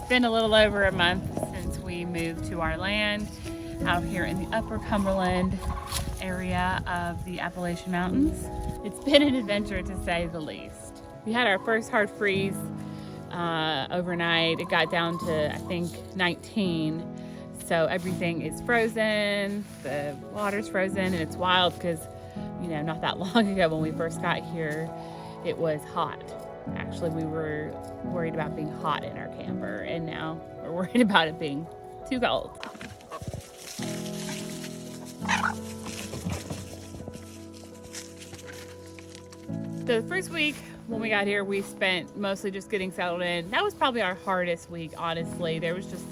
It's been a little over a month since we moved to our land out here in the Upper Cumberland area of the Appalachian Mountains. It's been an adventure to say the least. We had our first hard freeze overnight. It got down to, I think, 19. So everything is frozen, the water's frozen, and it's wild because, you know, not that long ago when we first got here, it was hot. Actually, we were worried about being hot in our camper, and now we're worried about it being too cold. The first week when we got here, we spent mostly just getting settled in. That was probably our hardest week, honestly. There was just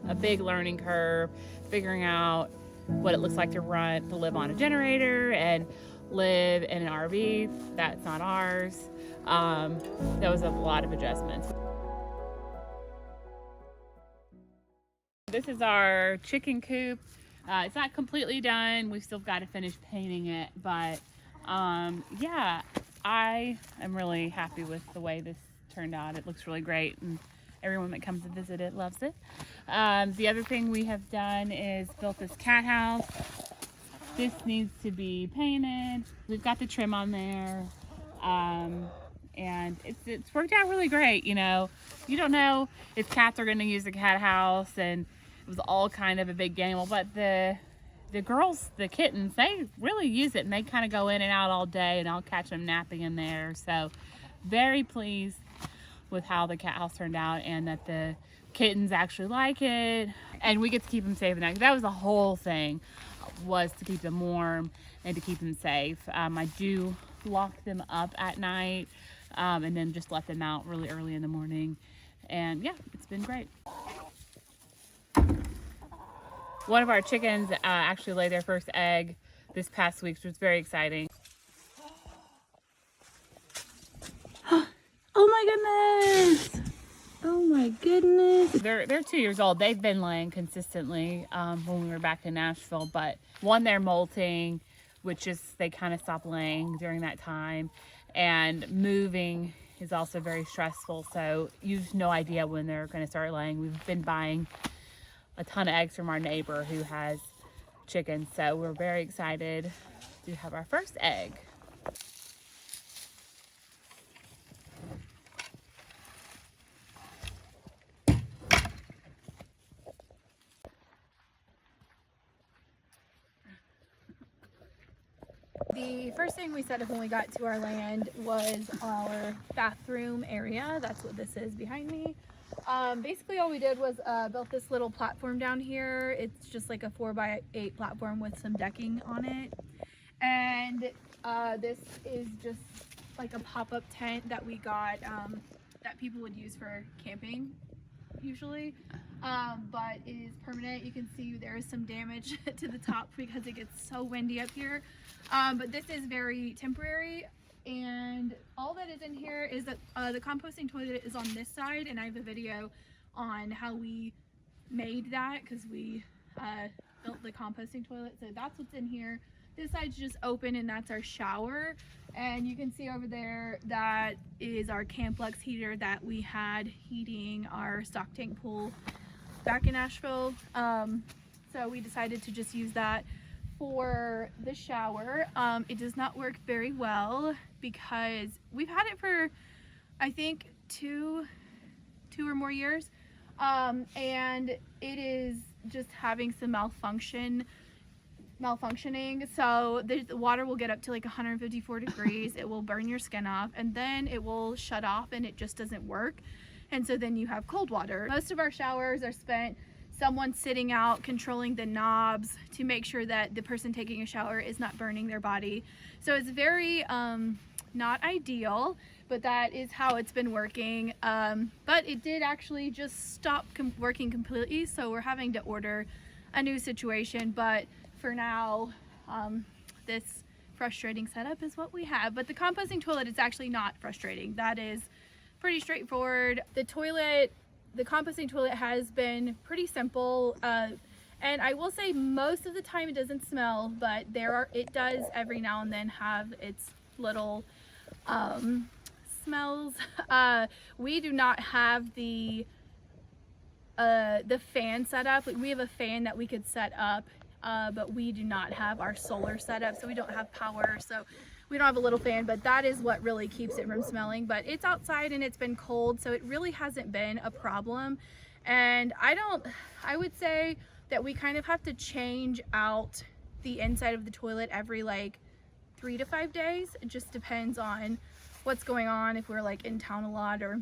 a big learning curve, figuring out what it looks like to live on a generator and live in an RV that's not ours. That was a lot of adjustments. This is our chicken coop. It's not completely done. We've still got to finish painting it, but yeah, I am really happy with the way this turned out. It looks really great, and everyone that comes to visit it loves it. The other thing we have done is built this cat house. This needs to be painted. We've got the trim on there, and it's worked out really great. You know, you don't know if cats are going to use the cat house, and it was all kind of a big gamble, but the girls, the kittens, they really use it, and they kind of go in and out all day, and I'll catch them napping in there. So very pleased with how the cat house turned out, and that the kittens actually like it, and we get to keep them safe at night. That was the whole thing, was to keep them warm and to keep them safe. I do lock them up at night, and then just let them out really early in the morning, and yeah, it's been great. One of our chickens actually laid their first egg this past week, which was very exciting. Oh my goodness! Oh my goodness! They're 2 years old. They've been laying consistently when we were back in Nashville, but one, they're molting, which is they kind of stop laying during that time, and moving is also very stressful. So you've no idea when they're going to start laying. We've been buying a ton of eggs from our neighbor who has chickens, so we're very excited to have our first egg. The first thing we set up when we got to our land was our bathroom area. That's what this is behind me. Basically all we did was built this little platform down here. It's just like a 4x8 platform with some decking on it. And this is just like a pop-up tent that we got that people would use for camping usually. But it is permanent. You can see there is some damage to the top because it gets so windy up here. But this is very temporary, and all that is in here is that the composting toilet is on this side, and I have a video on how we made that because we built the composting toilet. So that's what's in here. This side's just open, and that's our shower. And you can see over there that is our Camplux heater that we had heating our stock tank pool back in Nashville. So we decided to just use that for the shower. It does not work very well because we've had it for, I think, two or more years, and it is just having some malfunctioning. So the water will get up to like 154 degrees. It will burn your skin off, and then it will shut off, and it just doesn't work. And so then you have cold water. Most of our showers are spent someone sitting out controlling the knobs to make sure that the person taking a shower is not burning their body. So it's very not ideal, but that is how it's been working. But it did actually just stop working completely, so we're having to order a new situation. But for now, this frustrating setup is what we have. But the composting toilet is actually not frustrating. That is pretty straightforward. The composting toilet has been pretty simple, and I will say most of the time it doesn't smell, but it does every now and then have its little smells. We do not have the the fan setup. Like, we have a fan that we could set up, but we do not have our solar set up, so we don't have power, so we don't have a little fan, but that is what really keeps it from smelling. But it's outside and it's been cold, so it really hasn't been a problem. And I would say that we kind of have to change out the inside of the toilet every like 3 to 5 days. It just depends on what's going on, if we're like in town a lot or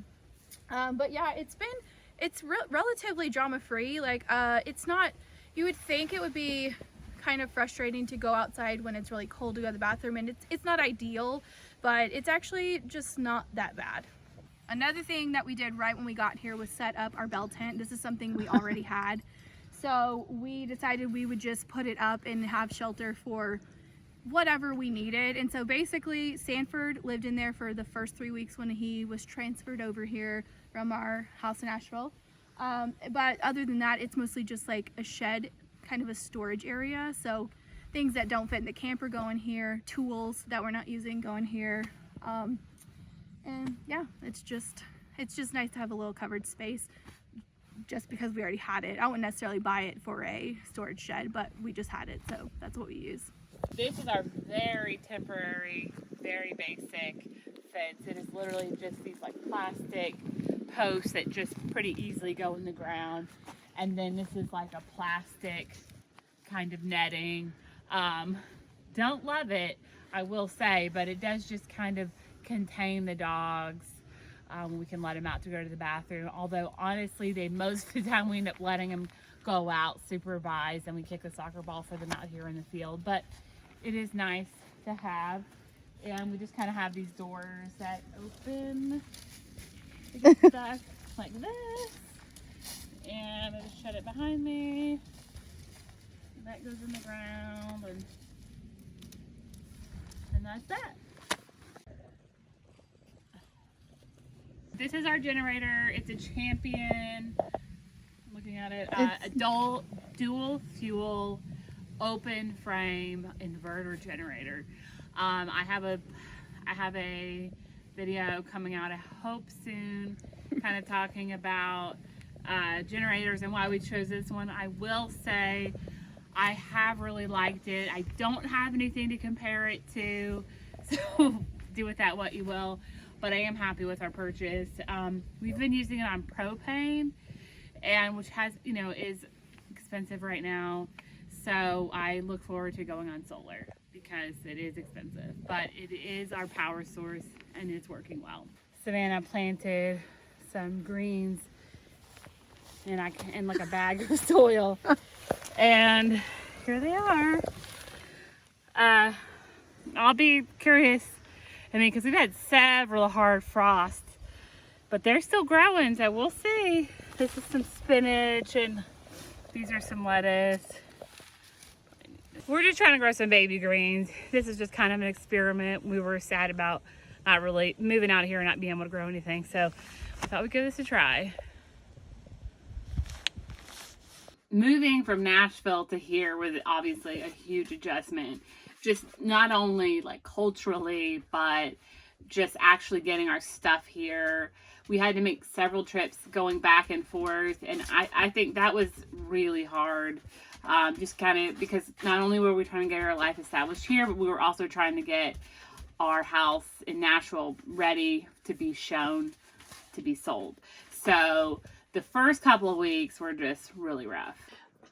but yeah, it's relatively drama free. Like it's not, you would think it would be kind of frustrating to go outside when it's really cold to go to the bathroom, and it's not ideal, but it's actually just not that bad. Another thing that we did right when we got here was set up our bell tent. This is something we already had, so we decided we would just put it up and have shelter for whatever we needed. And so basically Sanford lived in there for the first 3 weeks when he was transferred over here from our house in Asheville, but other than that, it's mostly just like a shed, kind of a storage area. So things that don't fit in the camper go in here, tools that we're not using go in here, and yeah, it's just nice to have a little covered space just because we already had it. I wouldn't necessarily buy it for a storage shed, but we just had it, so that's what we use. This is our very temporary, very basic fence. It is literally just these like plastic posts that just pretty easily go in the ground. And then this is like a plastic kind of netting. Don't love it, I will say, but it does just kind of contain the dogs. We can let them out to go to the bathroom. Although honestly, most of the time we end up letting them go out supervised, and we kick the soccer ball for them out here in the field. But it is nice to have, and we just kind of have these doors that open to get stuff like this, and I just shut it behind me. That goes in the ground, and that's that. This is our generator. It's a Champion. I'm looking at it. A dual fuel open frame inverter generator. I have a video coming out, I hope soon, kind of talking about generators and why we chose this one. I will say I have really liked it. I don't have anything to compare it to, so do with that what you will, but I am happy with our purchase. We've been using it on propane, and which has, is expensive right now. So I look forward to going on solar because it is expensive, but it is our power source and it's working well. Savannah planted some greens in like a bag of soil, and here they are. I'll be curious. I mean, because we've had several hard frosts, but they're still growing, so we'll see. This is some spinach, and these are some lettuce. We're just trying to grow some baby greens. This is just kind of an experiment. We were sad about not really moving out here and not being able to grow anything, so I thought we'd give this a try. Moving from Nashville to here was obviously a huge adjustment. Just not only like culturally, but just actually getting our stuff here. We had to make several trips going back and forth, and I think that was really hard. Just kind of because not only were we trying to get our life established here, but we were also trying to get our house in Nashville ready to be shown, to be sold. So the first couple of weeks were just really rough.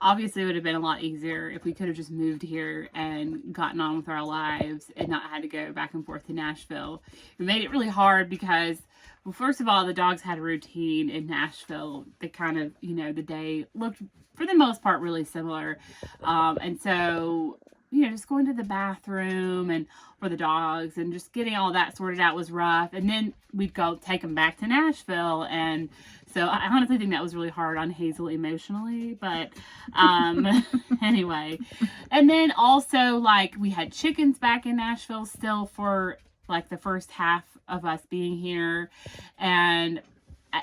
Obviously, it would have been a lot easier if we could have just moved here and gotten on with our lives and not had to go back and forth to Nashville. It made it really hard because, well, first of all, the dogs had a routine in Nashville. They kind of, the day looked, for the most part, really similar. And so, just going to the bathroom and for the dogs and just getting all that sorted out was rough. And then we'd go take them back to Nashville, and so I honestly think that was really hard on Hazel emotionally, but anyway. And then also, like, we had chickens back in Nashville still for like the first half of us being here, and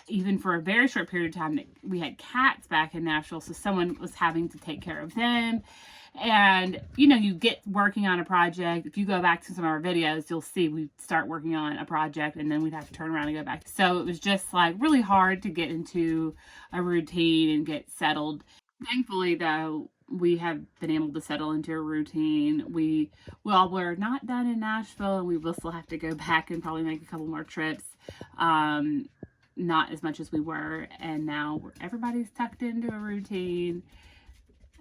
even for a very short period of time we had cats back in Nashville, so someone was having to take care of them. And, you know, you get working on a project. If you go back to some of our videos, you'll see we start working on a project and then we'd have to turn around and go back. So it was just like really hard to get into a routine and get settled. Thankfully, though, we have been able to settle into a routine. We're not done in Nashville, and we will still have to go back and probably make a couple more trips. Not as much as we were, and now everybody's tucked into a routine.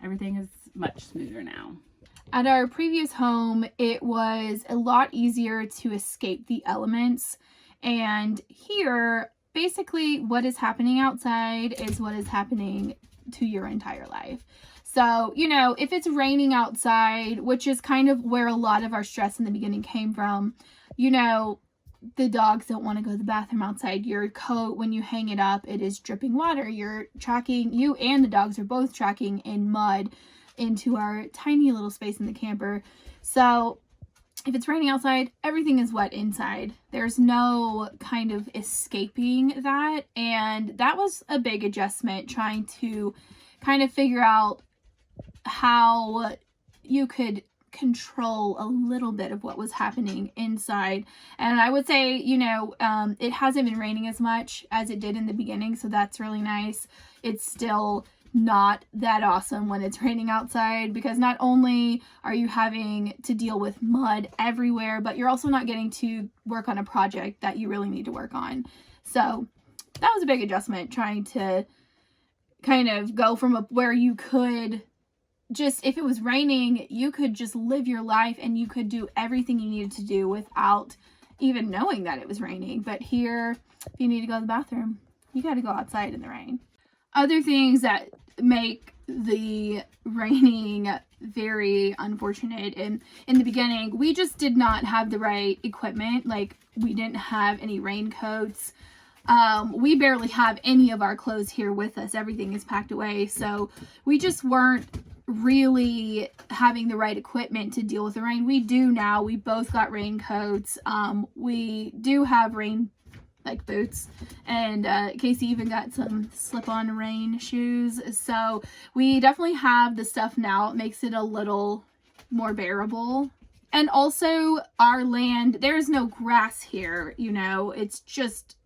Everything is much smoother now. At our previous home, it was a lot easier to escape the elements. And here, basically what is happening outside is what is happening to your entire life. So, you know, if it's raining outside, which is kind of where a lot of our stress in the beginning came from, you know, the dogs don't want to go to the bathroom outside. Your coat, when you hang it up, it is dripping water. You and the dogs are both tracking in mud into our tiny little space in the camper. So if it's raining outside, everything is wet inside. There's no kind of escaping that. And that was a big adjustment, trying to kind of figure out how you could control a little bit of what was happening inside. And I would say, you know, it hasn't been raining as much as it did in the beginning, so that's really nice. It's still not that awesome when it's raining outside, because not only are you having to deal with mud everywhere, but you're also not getting to work on a project that you really need to work on. So that was a big adjustment, trying to kind of go from where you could just, if it was raining, you could just live your life and you could do everything you needed to do without even knowing that it was raining. But here, if you need to go to the bathroom, you got to go outside in the rain. Other things that make the raining very unfortunate, and in the beginning, we just did not have the right equipment. Like, we didn't have any raincoats. We barely have any of our clothes here with us. Everything is packed away. So we just weren't really having the right equipment to deal with the rain. We do now. We both got raincoats. We do have rain boots, and Casey even got some slip-on rain shoes. So we definitely have the stuff now. It makes it a little more bearable. And also our land, there's no grass here, you know, it's just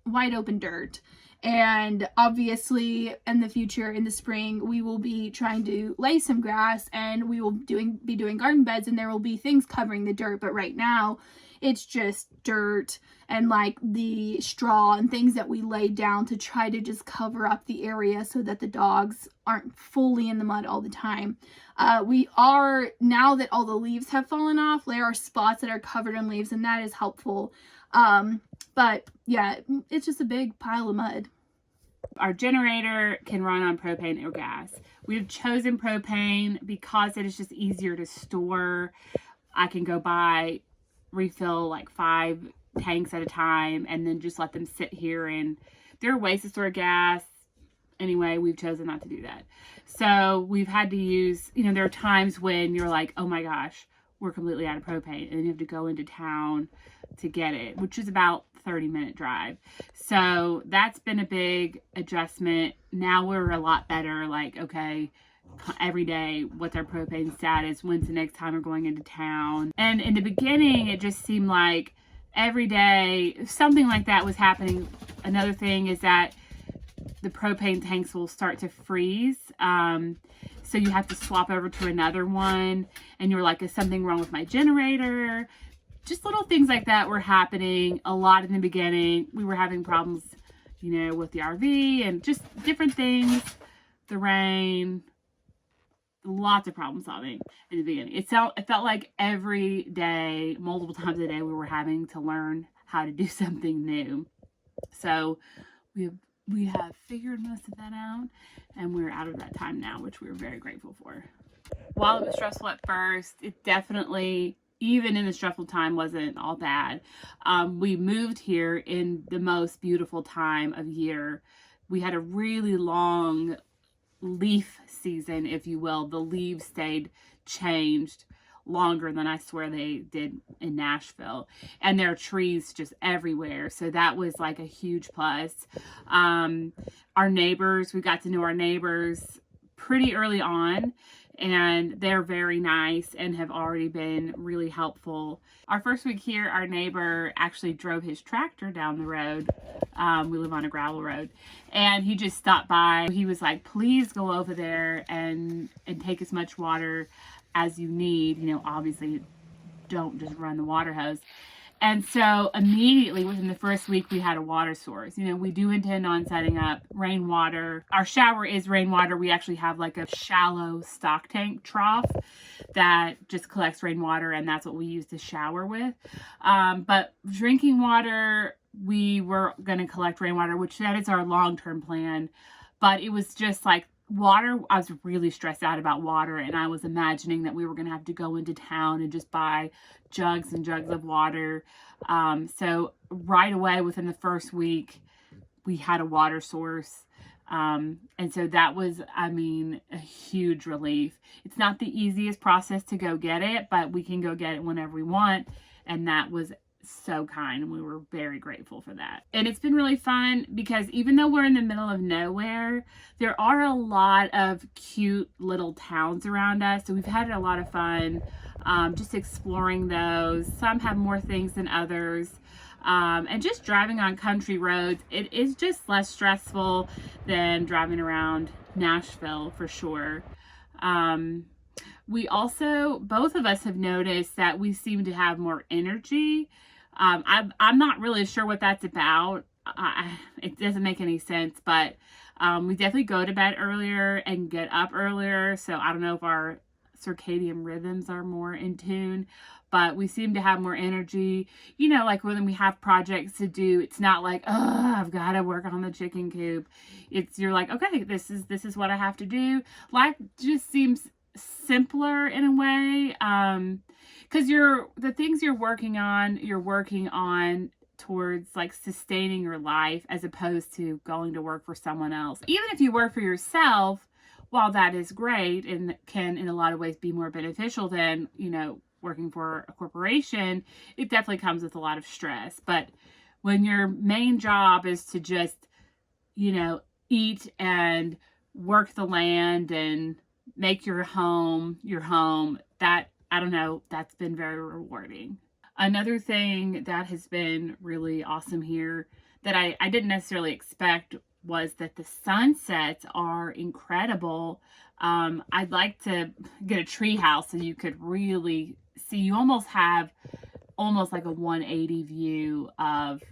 wide open dirt. And obviously in the future, in the spring, we will be trying to lay some grass, and we will be doing garden beds, and there will be things covering the dirt. But right now it's just dirt and like the straw and things that we laid down to try to just cover up the area so that the dogs aren't fully in the mud all the time. We are, now that all the leaves have fallen off, there are spots that are covered in leaves, and that is helpful. But yeah, it's just a big pile of mud. Our generator can run on propane or gas. We've chosen propane because it is just easier to store. I can go buy, refill like 5 tanks at a time, and then just let them sit here. And there are ways to store gas. Anyway, we've chosen not to do that. So we've had to use, you know, there are times when you're like, oh my gosh, we're completely out of propane, and then you have to go into town to get it, which is about 30-minute drive. So that's been a big adjustment. Now we're a lot better, like, okay, every day, what's our propane status, when's the next time we're going into town. And in the beginning, it just seemed like every day something like that was happening. Another thing is that the propane tanks will start to freeze. So you have to swap over to another one, and you're like, is something wrong with my generator? Just little things like that were happening a lot in the beginning. We were having problems, you know, with the RV and just different things, the rain, lots of problem solving in the beginning. It felt like every day, multiple times a day, we were having to learn how to do something new. So we have figured most of that out, and we're out of that time now, which we're very grateful for. While it was stressful at first, it definitely, even in the stressful time, wasn't all bad. We moved here in the most beautiful time of year. We had a really long leaf season, if you will. The leaves stayed changed longer than I swear they did in Nashville, and there are trees just everywhere, so that was like a huge plus. Our neighbors, we got to know our neighbors pretty early on, and they're very nice and have already been really helpful. Our first week here, our neighbor actually drove his tractor down the road. We live on a gravel road, and he just stopped by. He was like, please go over there and take as much water as you need. You know, obviously don't just run the water hose. And so immediately within the first week, we had a water source. You know, we do intend on setting up rainwater. Our shower is rainwater. We actually have like a shallow stock tank trough that just collects rainwater, and that's what we use to shower with. But drinking water, we were going to collect rainwater, which that is our long-term plan. But it was just like water. I was really stressed out about water, and I was imagining that we were going to have to go into town and just buy jugs and jugs of water. So right away within the first week, we had a water source. And so that was, I mean, a huge relief. It's not the easiest process to go get it, but we can go get it whenever we want. And that was so kind, and we were very grateful for that. And it's been really fun because even though we're in the middle of nowhere, there are a lot of cute little towns around us. So we've had a lot of fun just exploring those. Some have more things than others. And just driving on country roads, it is just less stressful than driving around Nashville for sure. We also, both of us have noticed that we seem to have more energy. I'm not really sure what that's about. It doesn't make any sense, but we definitely go to bed earlier and get up earlier. So I don't know if our circadian rhythms are more in tune, but we seem to have more energy. You know, like when we have projects to do, it's not like, oh, I've got to work on the chicken coop. You're like, okay, this is what I have to do. Life just seems simpler in a way. Because the things you're working on towards like sustaining your life as opposed to going to work for someone else. Even if you work for yourself, while that is great and can in a lot of ways be more beneficial than, you know, working for a corporation, it definitely comes with a lot of stress. But when your main job is to just, you know, eat and work the land and make your home, that, I don't know, that's been very rewarding. Another thing that has been really awesome here that I didn't necessarily expect was that the sunsets are incredible. I'd like to get a tree house so you could really see. You almost have like a 180 view of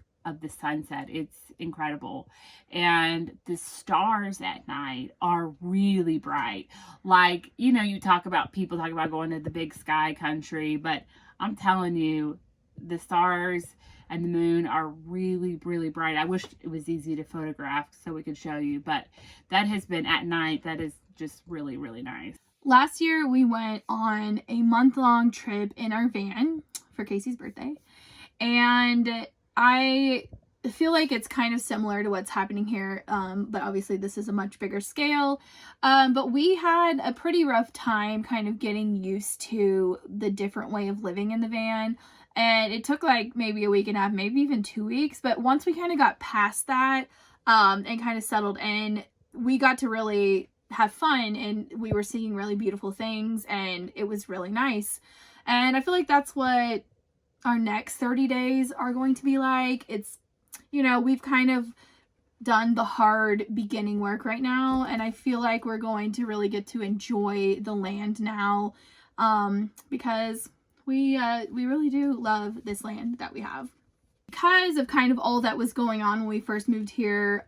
the sunset. It's incredible. And the stars at night are really bright. Like, you know, people talk about going to the big sky country, but I'm telling you, the stars and the moon are really, really bright. I wish it was easy to photograph so we could show you, but that has been at night. That is just really, really nice. Last year we went on a month-long trip in our van for Casey's birthday, and I feel like it's kind of similar to what's happening here, but obviously this is a much bigger scale. But we had a pretty rough time kind of getting used to the different way of living in the van. And it took like maybe a week and a half, maybe even 2 weeks. But once we kind of got past that and kind of settled in, we got to really have fun, and we were seeing really beautiful things, and it was really nice. And I feel like that's what our next 30 days are going to be like. It's, you know, we've kind of done the hard beginning work right now, and I feel like we're going to really get to enjoy the land now, because we really do love this land that we have. Because of kind of all that was going on when we first moved here,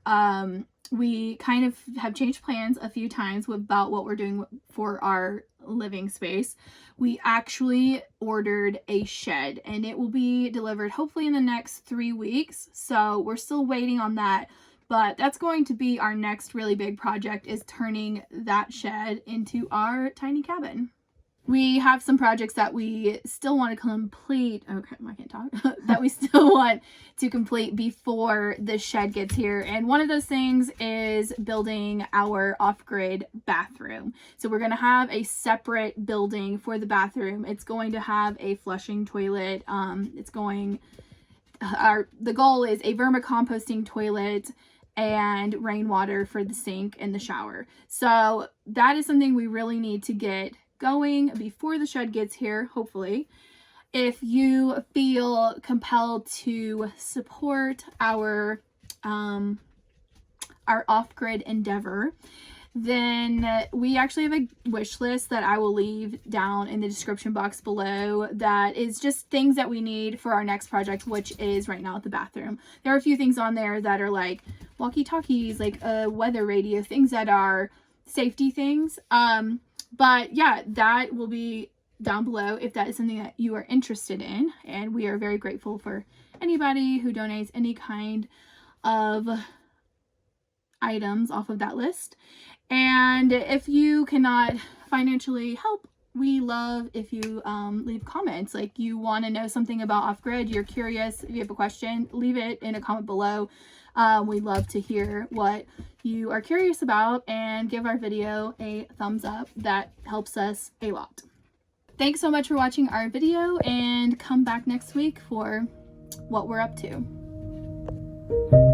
we kind of have changed plans a few times about what we're doing for our living space. We actually ordered a shed, and it will be delivered hopefully in the next 3 weeks. So we're still waiting on that, but that's going to be our next really big project, is turning that shed into our tiny cabin. We have some projects that we still want to complete. Okay, I can't talk. That we still want to complete before the shed gets here. And one of those things is building our off-grid bathroom. So we're going to have a separate building for the bathroom. It's going to have a flushing toilet. The goal is a vermicomposting toilet, and rainwater for the sink and the shower. So that is something we really need to get going before the shed gets here, hopefully. If you feel compelled to support our off-grid endeavor, then we actually have a wish list that I will leave down in the description box below that is just things that we need for our next project, which is right now at the bathroom. There are a few things on there that are like walkie-talkies, like a weather radio, things that are safety things. But yeah, that will be down below if that is something that you are interested in. And we are very grateful for anybody who donates any kind of items off of that list. And if you cannot financially help, we love if you leave comments. Like, you want to know something about off-grid, you're curious, if you have a question, leave it in a comment below. We'd love to hear what you are curious about, and give our video a thumbs up. That helps us a lot. Thanks so much for watching our video, and come back next week for what we're up to.